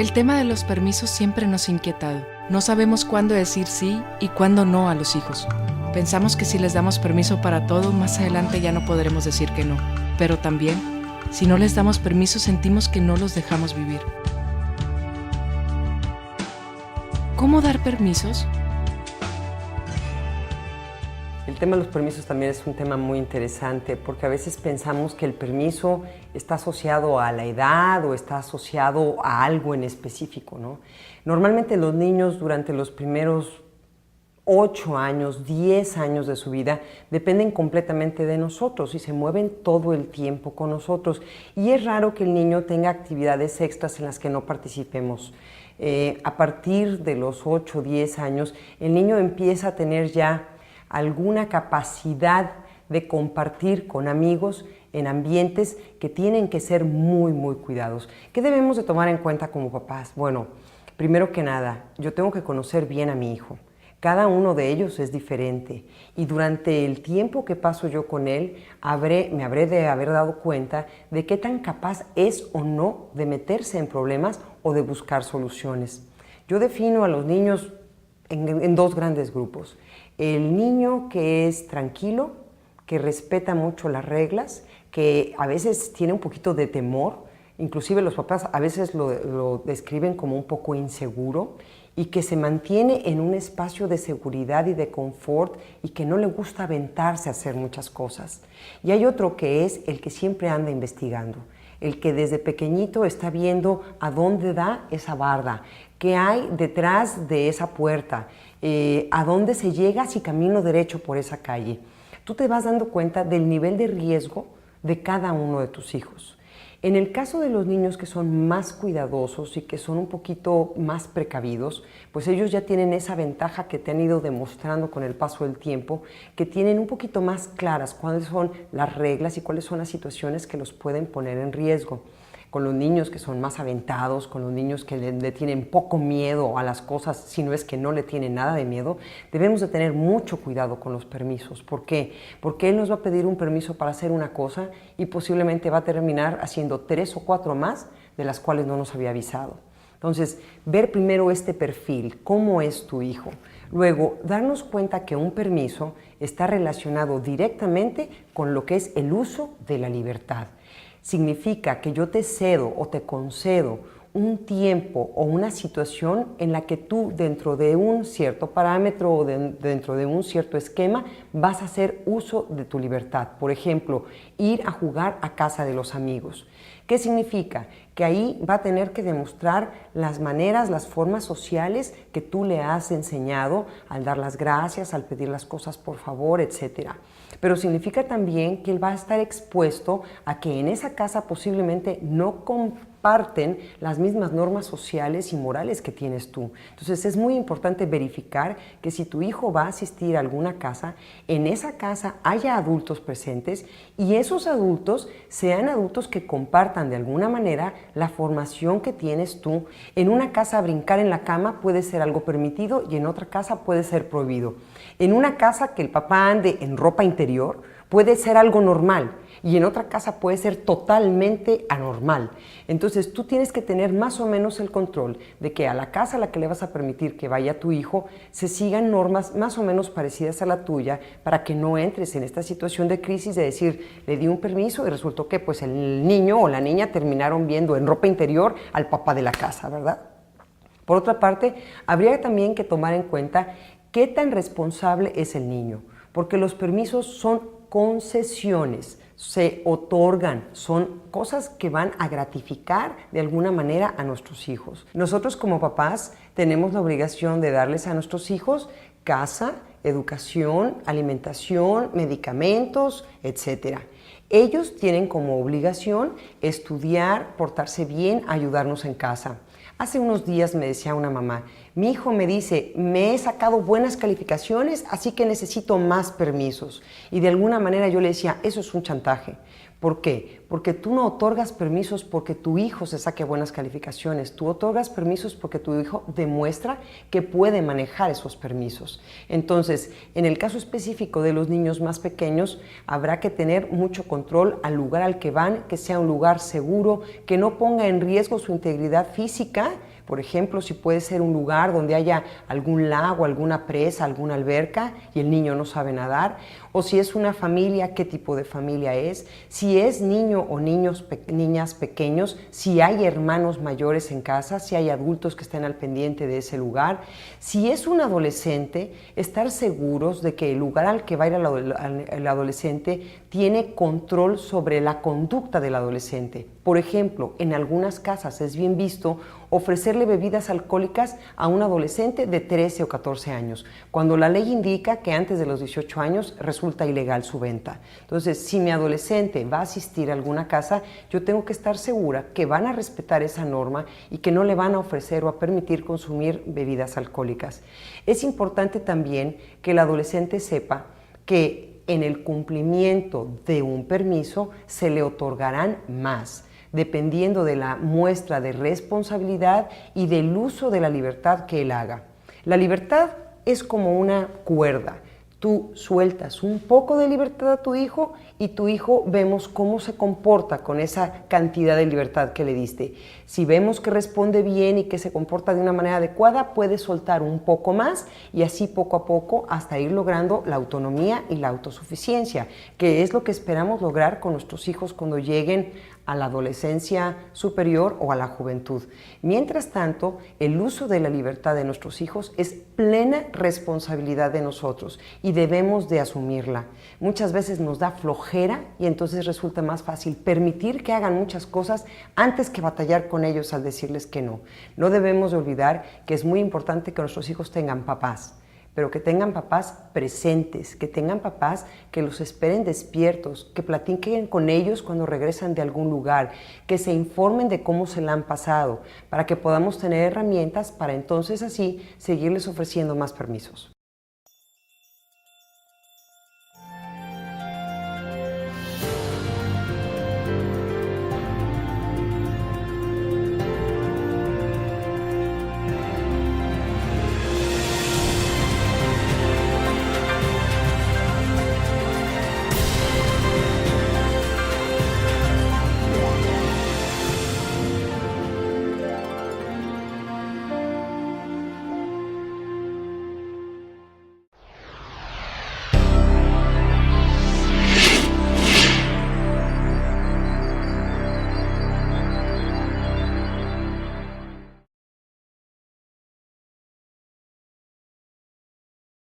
El tema de los permisos siempre nos ha inquietado. No sabemos cuándo decir sí y cuándo no a los hijos. Pensamos que si les damos permiso para todo, más adelante ya no podremos decir que no. Pero también, si no les damos permiso, sentimos que no los dejamos vivir. ¿Cómo dar permisos? El tema de los permisos también es un tema muy interesante porque a veces pensamos que el permiso está asociado a la edad o está asociado a algo en específico, ¿no? Normalmente los niños durante los primeros 8 años, 10 años de su vida dependen completamente de nosotros y se mueven todo el tiempo con nosotros. Y es raro que el niño tenga actividades extras en las que no participemos. A partir de los 8 o 10 años, el niño empieza a tener ya alguna capacidad de compartir con amigos en ambientes que tienen que ser muy, muy cuidados. ¿Qué debemos de tomar en cuenta como papás? Bueno, primero que nada, yo tengo que conocer bien a mi hijo. Cada uno de ellos es diferente y durante el tiempo que paso yo con él, me habré de haber dado cuenta de qué tan capaz es o no de meterse en problemas o de buscar soluciones. Yo defino a los niños en 2 grandes grupos. El niño que es tranquilo, que respeta mucho las reglas, que a veces tiene un poquito de temor, inclusive los papás a veces lo describen como un poco inseguro y que se mantiene en un espacio de seguridad y de confort y que no le gusta aventarse a hacer muchas cosas. Y hay otro que es el que siempre anda investigando, el que desde pequeñito está viendo a dónde da esa barda, qué hay detrás de esa puerta, a dónde se llega si camino derecho por esa calle. Tú te vas dando cuenta del nivel de riesgo de cada uno de tus hijos. En el caso de los niños que son más cuidadosos y que son un poquito más precavidos, pues ellos ya tienen esa ventaja que te han ido demostrando con el paso del tiempo, que tienen un poquito más claras cuáles son las reglas y cuáles son las situaciones que los pueden poner en riesgo. Con los niños que son más aventados, con los niños que le tienen poco miedo a las cosas, si no es que no le tienen nada de miedo, debemos de tener mucho cuidado con los permisos. ¿Por qué? Porque él nos va a pedir un permiso para hacer una cosa y posiblemente va a terminar haciendo 3 o 4 más de las cuales no nos había avisado. Entonces, ver primero este perfil, cómo es tu hijo. Luego, darnos cuenta que un permiso está relacionado directamente con lo que es el uso de la libertad. Significa que yo te cedo o te concedo un tiempo o una situación en la que tú dentro de un cierto parámetro o dentro de un cierto esquema vas a hacer uso de tu libertad. Por ejemplo, ir a jugar a casa de los amigos. ¿Qué significa? Que ahí va a tener que demostrar las maneras, las formas sociales que tú le has enseñado al dar las gracias, al pedir las cosas por favor, etc. Pero significa también que él va a estar expuesto a que en esa casa posiblemente no comparten las mismas normas sociales y morales que tienes tú. Entonces es muy importante verificar que si tu hijo va a asistir a alguna casa, en esa casa haya adultos presentes y esos adultos sean adultos que compartan de alguna manera la formación que tienes tú. En una casa brincar en la cama puede ser algo permitido y en otra casa puede ser prohibido. En una casa que el papá ande en ropa interior puede ser algo normal y en otra casa puede ser totalmente anormal. Entonces tú tienes que tener más o menos el control de que a la casa a la que le vas a permitir que vaya tu hijo se sigan normas más o menos parecidas a la tuya para que no entres en esta situación de crisis de decir, le di un permiso y resultó que pues el niño o la niña terminaron viendo en ropa interior al papá de la casa, ¿verdad? Por otra parte, habría también que tomar en cuenta qué tan responsable es el niño, porque los permisos son concesiones, se otorgan, son cosas que van a gratificar de alguna manera a nuestros hijos. Nosotros como papás tenemos la obligación de darles a nuestros hijos casa, educación, alimentación, medicamentos, etc. Ellos tienen como obligación estudiar, portarse bien, ayudarnos en casa. Hace unos días me decía una mamá, mi hijo me dice, me he sacado buenas calificaciones, así que necesito más permisos. Y de alguna manera yo le decía, eso es un chantaje, ¿Por qué? Porque tú no otorgas permisos porque tu hijo se saque buenas calificaciones, tú otorgas permisos porque tu hijo demuestra que puede manejar esos permisos. Entonces, en el caso específico de los niños más pequeños, habrá que tener mucho control al lugar al que van, que sea un lugar seguro, que no ponga en riesgo su integridad física. Por ejemplo, si puede ser un lugar donde haya algún lago, alguna presa, alguna alberca y el niño no sabe nadar, o si es una familia, qué tipo de familia es, si es niño o niñas pequeños, si hay hermanos mayores en casa, si hay adultos que estén al pendiente de ese lugar. Si es un adolescente, estar seguros de que el lugar al que va a ir el adolescente tiene control sobre la conducta del adolescente. Por ejemplo, en algunas casas es bien visto ofrecerle bebidas alcohólicas a un adolescente de 13 o 14 años, cuando la ley indica que antes de los 18 años resulta ilegal su venta. Entonces, si mi adolescente va a asistir a alguna casa, yo tengo que estar segura que van a respetar esa norma y que no le van a ofrecer o a permitir consumir bebidas alcohólicas. Es importante también que el adolescente sepa que en el cumplimiento de un permiso se le otorgarán más, dependiendo de la muestra de responsabilidad y del uso de la libertad que él haga. La libertad es como una cuerda. Tú sueltas un poco de libertad a tu hijo y tu hijo vemos cómo se comporta con esa cantidad de libertad que le diste. Si vemos que responde bien y que se comporta de una manera adecuada, puedes soltar un poco más y así poco a poco hasta ir logrando la autonomía y la autosuficiencia, que es lo que esperamos lograr con nuestros hijos cuando lleguen a la adolescencia superior o a la juventud. Mientras tanto, el uso de la libertad de nuestros hijos es plena responsabilidad de nosotros y debemos de asumirla. Muchas veces nos da flojera y entonces resulta más fácil permitir que hagan muchas cosas antes que batallar con ellos al decirles que no. No debemos de olvidar que es muy importante que nuestros hijos tengan papás, pero que tengan papás presentes, que tengan papás que los esperen despiertos, que platiquen con ellos cuando regresan de algún lugar, que se informen de cómo se la han pasado, para que podamos tener herramientas para entonces así seguirles ofreciendo más permisos.